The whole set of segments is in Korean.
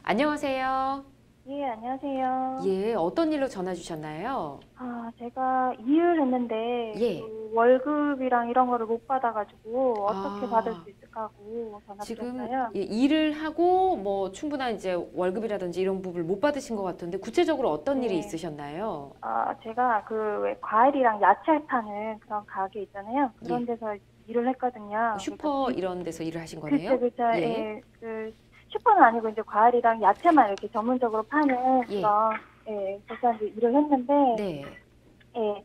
안녕하세요. 예, 안녕하세요. 예, 어떤 일로 전화 주셨나요? 제가 일을 했는데 예. 그 월급이랑 이런 거를 못 받아가지고 어떻게 받을 아, 수 있을까 하고 지금 전화드렸어요. 예, 일을 하고 뭐 충분한 이제 월급이라든지 이런 부분을 못 받으신 것 같은데 구체적으로 어떤 일이 네. 있으셨나요? 제가 그 왜 과일이랑 야채 파는 그런 가게 있잖아요. 예, 그런 데서 일을 했거든요. 그러니까 슈퍼 이런 데서 일을 하신 그쵸, 거네요? 그쵸. 예, 예, 그 슈퍼는 아니고 이제 과일이랑 야채만 이렇게 전문적으로 파는 예, 그런, 예, 그래서 이제 일을 했는데, 네, 예,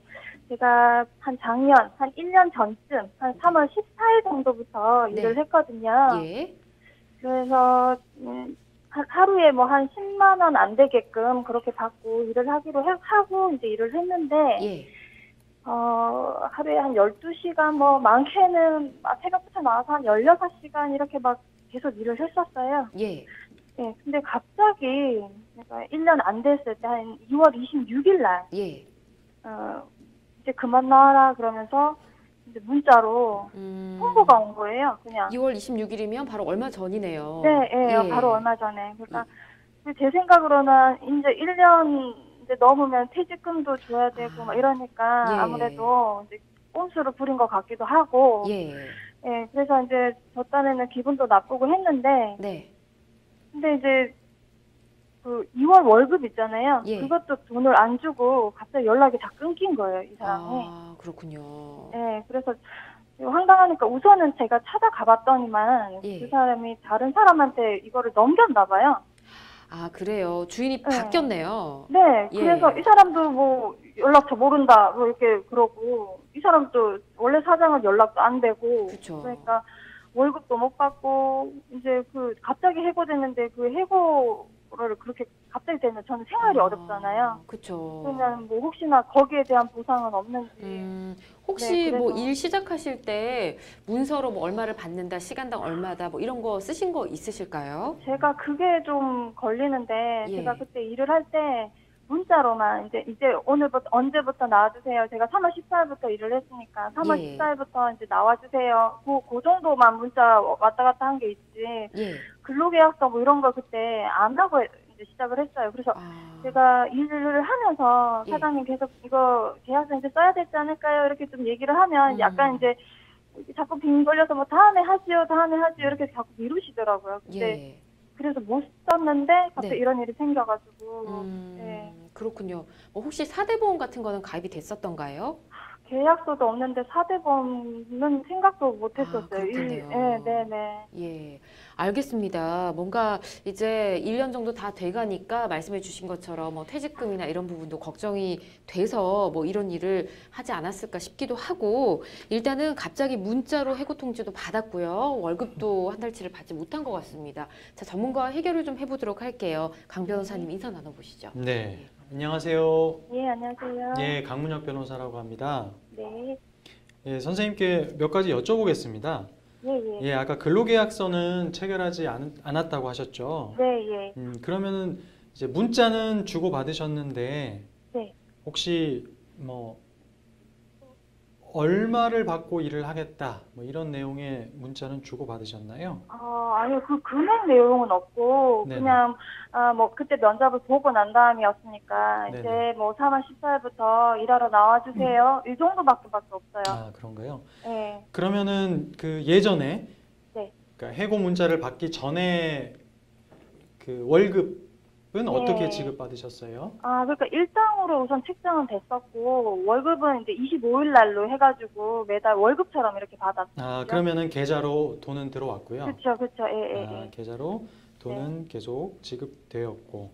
제가 한 작년, 한 1년 전쯤, 한 네, 3월 14일 정도부터 일을 네, 했거든요. 예, 그래서, 하루에 뭐 한 10만 원 안 되게끔 그렇게 받고 일을 하고 이제 일을 했는데, 예, 하루에 한 12시간, 뭐 많게는 새벽부터 나와서 한 16시간 이렇게 막 계속 일을 했었어요. 예, 예, 근데 갑자기, 그러니까 1년 안 됐을 때, 한 2월 26일 날, 예. 어, 이제 그만 나와라 그러면서 이제 문자로 통보가 온 거예요. 그냥. 2월 26일이면 바로 얼마 전이네요. 네, 예, 바로 예, 얼마 전에. 그러니까 이- 제 생각으로는 이제 1년 이제 넘으면 퇴직금도 줘야 되고 막 아, 이러니까 예, 아무래도 이제 꼼수를 부린 것 같기도 하고. 예, 예, 그래서 이제 저 딴에는 기분도 나쁘고 했는데, 네, 근데 이제 그 2월 월급 있잖아요. 예. 그것도 돈을 안 주고 갑자기 연락이 다 끊긴 거예요, 이 사람이. 아, 그렇군요. 예, 그래서 황당하니까 우선은 제가 찾아가 봤더니만 그 예. 사람이 다른 사람한테 이거를 넘겼나 봐요. 아, 그래요. 주인이 예. 바뀌었네요. 네, 그래서 이 예. 사람도 뭐 연락처 모른다, 뭐 이렇게 그러고, 이 사람도 원래 사장은 연락도 안 되고, 그쵸. 그러니까 월급도 못 받고, 이제 그 갑자기 해고됐는데 그 해고를 그렇게 갑자기 되면 저는 생활이 아, 어렵잖아요. 그쵸. 그러면 뭐 혹시나 거기에 대한 보상은 없는지. 네, 혹시 뭐 그래서 일 시작하실 때 문서로 뭐 얼마를 받는다, 시간당 얼마다 뭐 이런 거 쓰신 거 있으실까요? 제가 그게 좀 걸리는데, 제가 예. 그때 일을 할 때 문자로만 이제 오늘부터 언제부터 나와주세요. 제가 3월 14일부터 일을 했으니까 3월 예. 14일부터 이제 나와주세요. 그 정도만 문자 왔다 갔다 한 게 있지. 예. 근로계약서 뭐 이런 거 그때 안 하고 이제 시작을 했어요. 그래서 아, 제가 일을 하면서 예. 사장님 계속 이거 계약서 이제 써야 되지 않을까요? 이렇게 좀 얘기를 하면 약간 음, 이제 자꾸 빙 돌려서 뭐 다음에 하지요, 다음에 하지요 이렇게 자꾸 미루시더라고요. 근데 예. 그래서 못 썼는데 갑자기 네. 이런 일이 생겨가지고. 예. 그렇군요. 뭐 혹시 사대보험 같은 거는 가입이 됐었던가요? 계약서도 없는데 사대보험은 생각도 못 아, 했었어요. 예, 그렇겠네요. 네네. 예, 알겠습니다. 뭔가 이제 1년 정도 다 돼가니까 말씀해 주신 것처럼 뭐 퇴직금이나 이런 부분도 걱정이 돼서 뭐 이런 일을 하지 않았을까 싶기도 하고 일단은 갑자기 문자로 해고 통지도 받았고요. 월급도 한 달치를 받지 못한 것 같습니다. 자, 전문가와 해결을 좀 해보도록 할게요. 강 네. 변호사님 인사 나눠보시죠. 네, 예. 안녕하세요. 예, 안녕하세요. 예, 강문혁 변호사라고 합니다. 네. 예, 선생님께 몇 가지 여쭤보겠습니다. 예, 예. 예, 아까 근로계약서는 체결하지 않았다고 하셨죠? 네, 예. 그러면은 이제 문자는 주고 받으셨는데 네. 혹시 뭐 얼마를 받고 일을 하겠다 뭐 이런 내용의 문자는 주고 받으셨나요? 아니요, 그 금액 내용은 없고, 네네, 그냥, 뭐, 그때 면접을 보고 난 다음이었으니까, 네네. 이제 뭐, 3월 14일부터 일하러 나와주세요. 이 정도밖에 없어요. 아, 그런가요? 예, 그러면은 그 예전에 네. 그러니까 해고 문자를 받기 전에 그 월급은 어떻게 예. 지급받으셨어요? 그러니까 일당으로 우선 책정은 됐었고, 월급은 이제 25일 날로 해가지고, 매달 월급처럼 이렇게 아, 받았거든요. 그러면은 계좌로 돈은 들어왔고요. 그쵸, 그쵸, 예, 예, 아, 예. 계좌로 네. 돈은 계속 지급되었고,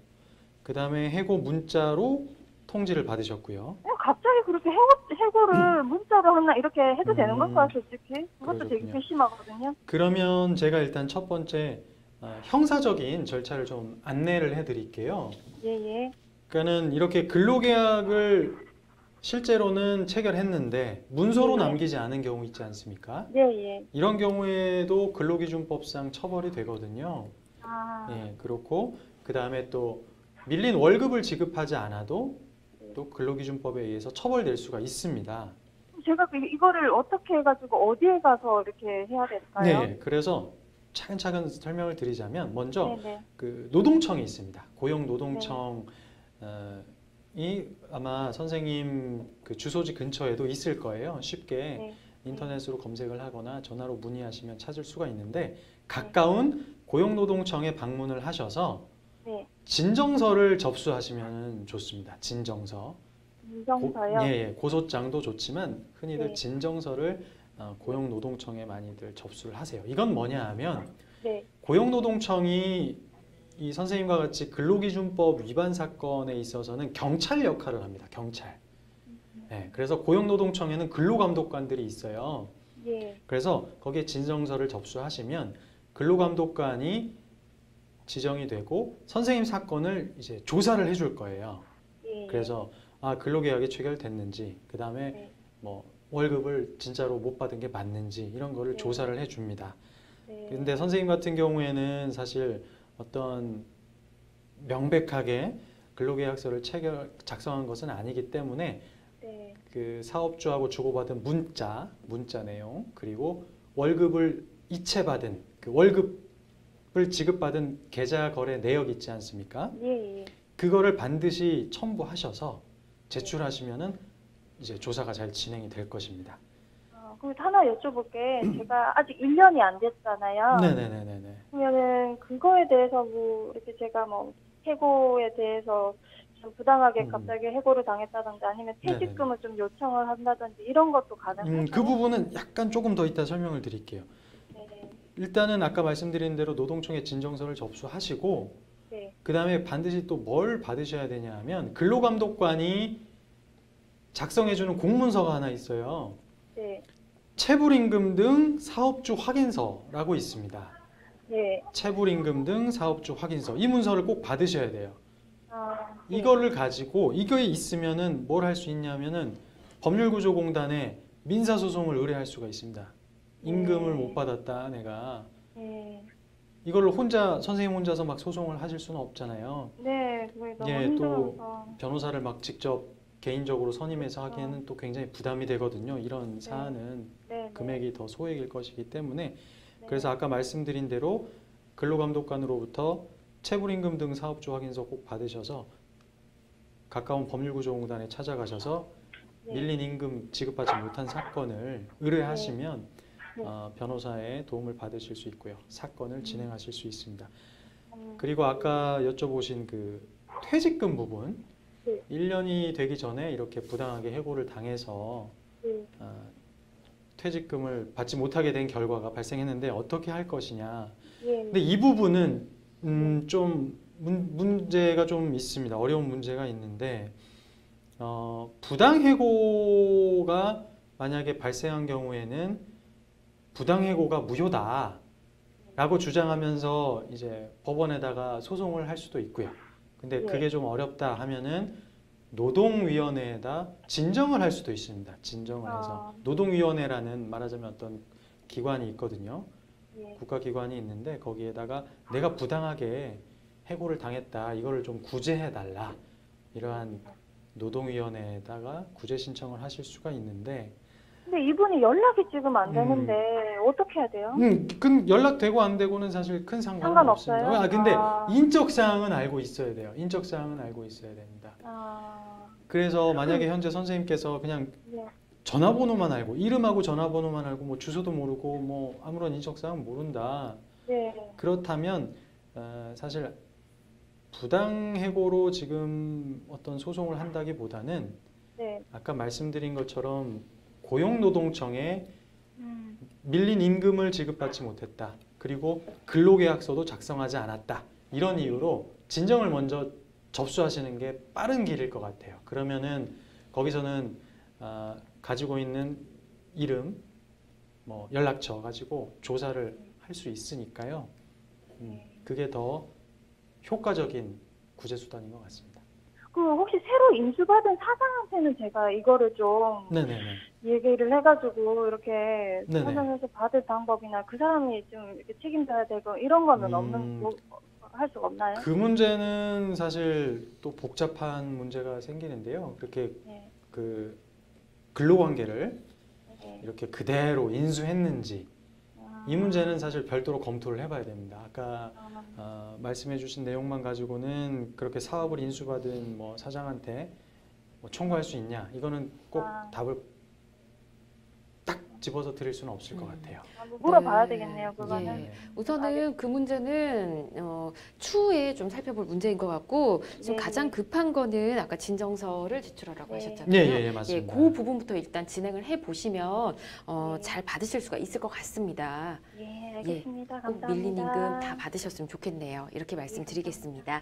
그 다음에 해고 문자로 통지를 받으셨고요. 갑자기 그렇게 해고를 문자로 하나 이렇게 해도 되는 건가요, 음, 솔직히? 그것도 되게 그러셨군요. 괘씸하거든요. 그러면 제가 일단 첫 번째 형사적인 절차를 좀 안내를 해드릴게요. 예, 예. 그러니까는 이렇게 근로계약을 실제로는 체결했는데 예, 문서로 예. 남기지 않은 경우 있지 않습니까? 예, 예. 이런 경우에도 근로기준법상 처벌이 되거든요. 아, 예, 그렇고 그 다음에 또 밀린 월급을 지급하지 않아도 네. 또 근로기준법에 의해서 처벌될 수가 있습니다. 제가 이거를 어떻게 해가지고 어디에 가서 이렇게 해야 될까요? 네, 그래서 차근차근 설명을 드리자면 먼저 네네. 그 노동청이 있습니다. 고용노동청이 아마 선생님 그 주소지 근처에도 있을 거예요. 쉽게 네. 인터넷으로 검색을 하거나 전화로 문의하시면 찾을 수가 있는데 가까운 고용노동청에 방문을 하셔서 네. 진정서를 접수하시면 좋습니다. 진정서. 인정서요? 예, 고소장도 좋지만 흔히들 네. 진정서를 고용노동청에 많이들 접수를 하세요. 이건 뭐냐 하면 네. 고용노동청이 이 선생님과 같이 근로기준법 위반 사건에 있어서는 경찰 역할을 합니다. 경찰. 예, 그래서 고용노동청에는 근로감독관들이 있어요. 예. 그래서 거기에 진정서를 접수하시면 근로감독관이 지정이 되고 선생님 사건을 이제 조사를 해줄 거예요. 예. 그래서 근로계약이 체결됐는지, 그 다음에 네. 뭐 월급을 진짜로 못 받은 게 맞는지 이런 거를 네. 조사를 해줍니다. 네. 근데 선생님 같은 경우에는 사실 어떤 명백하게 근로계약서를 작성한 것은 아니기 때문에 네. 그 사업주하고 주고받은 문자 내용, 그리고 월급을 이체받은 그 월급을 지급받은 계좌 거래 내역 있지 않습니까? 예. 예. 그거를 반드시 첨부하셔서 제출하시면은 이제 조사가 잘 진행이 될 것입니다. 그리고 하나 여쭤볼게. 제가 아직 1년이 안 됐잖아요. 네네네네네. 그러면은 그거에 대해서 뭐 이렇게 제가 뭐 해고에 대해서 좀 부당하게 갑자기 해고를 당했다든지 아니면 퇴직금을 좀 요청을 한다든지 이런 것도 가능할까요? 그 부분은 약간 조금 더 이따 설명을 드릴게요. 네. 일단은 아까 말씀드린 대로 노동청에 진정서를 접수하시고 네. 그 다음에 반드시 또 뭘 받으셔야 되냐 하면 근로감독관이 작성해주는 공문서가 하나 있어요. 네. 체불임금 등 사업주 확인서라고 있습니다. 네. 체불임금 등 사업주 확인서. 이 문서를 꼭 받으셔야 돼요. 네. 이거를 가지고 이거에 있으면은 뭘 할 수 있냐면은 법률구조공단에 민사소송을 의뢰할 수가 있습니다. 임금을 못 받았다 내가. 네. 이걸로 선생님 혼자서 막 소송을 하실 수는 없잖아요. 네. 그게 너무 예, 또 힘들어서. 변호사를 막 직접 개인적으로 선임해서 하기에는 또 굉장히 부담이 되거든요. 이런 사안은 네. 금액이 더 소액일 것이기 때문에. 네. 그래서 아까 말씀드린 대로 근로감독관으로부터 체불임금 등 사업주 확인서 꼭 받으셔서 가까운 법률구조공단에 찾아가셔서 네. 밀린 임금 지급받지 못한 사건을 의뢰하시면 네. 변호사의 도움을 받으실 수 있고요. 사건을 진행하실 수 있습니다. 음. 그리고 아까 여쭤보신 그 퇴직금 부분, 네. 1년이 되기 전에 이렇게 부당하게 해고를 당해서 네. 퇴직금을 받지 못하게 된 결과가 발생했는데 어떻게 할 것이냐. 예. 근데 이 부분은 좀 문제가 좀 있습니다. 어려운 문제가 있는데 부당해고가 만약에 발생한 경우에는 부당해고가 무효다라고 주장하면서 이제 법원에다가 소송을 할 수도 있고요. 근데 네. 그게 좀 어렵다 하면은 노동위원회에다 진정을 할 수도 있습니다. 진정을 해서 노동위원회라는 말하자면 어떤 기관이 있거든요. 예. 국가기관이 있는데 거기에다가 내가 부당하게 해고를 당했다. 이거를 좀 구제해달라. 이러한 노동위원회에다가 구제 신청을 하실 수가 있는데 근데 이분이 연락이 지금 안 되는데 어떻게 해야 돼요? 그 연락되고 안 되고는 사실 큰 상관은 상관없어요? 없습니다. 근데 인적 사항은 알고 있어야 돼요. 인적 사항은 알고 있어야 됩니다. 그래서 만약에 현재 선생님께서 그냥 네. 전화번호만 알고 이름하고 전화번호만 알고 뭐 주소도 모르고 뭐 아무런 인적 사항 모른다. 네. 그렇다면 사실 부당해고로 지금 어떤 소송을 한다기보다는 네. 아까 말씀드린 것처럼 고용노동청에 밀린 임금을 지급받지 못했다. 그리고 근로계약서도 작성하지 않았다. 이런 이유로 진정을 먼저 접수하시는 게 빠른 길일 것 같아요. 그러면은 거기서는 가지고 있는 이름, 뭐 연락처 가지고 조사를 할 수 있으니까요. 그게 더 효과적인 구제 수단인 것 같습니다. 그 혹시 새로 인수받은 사장한테는 제가 이거를 좀 네네네. 얘기를 해가지고 이렇게 네네. 사장에서 받을 방법이나 그 사람이 좀 이렇게 책임져야 되고 이런 거는 할 수가 없나요? 그 문제는 사실 또 복잡한 문제가 생기는데요. 그렇게 네. 그 근로관계를 네. 이렇게 그대로 인수했는지 이 문제는 사실 별도로 검토를 해봐야 됩니다. 아까 아, 말씀해주신 내용만 가지고는 그렇게 사업을 인수받은 뭐 사장한테 뭐 청구할 수 있냐? 이거는 꼭 아. 답을 딱 집어서 드릴 수는 없을 것 같아요. 한번 물어봐야 네. 되겠네요. 그거는. 네. 우선은 그 문제는 추후에 좀 살펴볼 문제인 것 같고 지금 네. 가장 급한 거는 아까 진정서를 제출하라고 네. 하셨잖아요. 예, 예, 맞습니다. 그 부분부터 일단 진행을 해 보시면 네. 잘 받으실 수가 있을 것 같습니다. 예, 알겠습니다. 꼭 감사합니다. 밀린 임금 다 받으셨으면 좋겠네요. 이렇게 말씀드리겠습니다.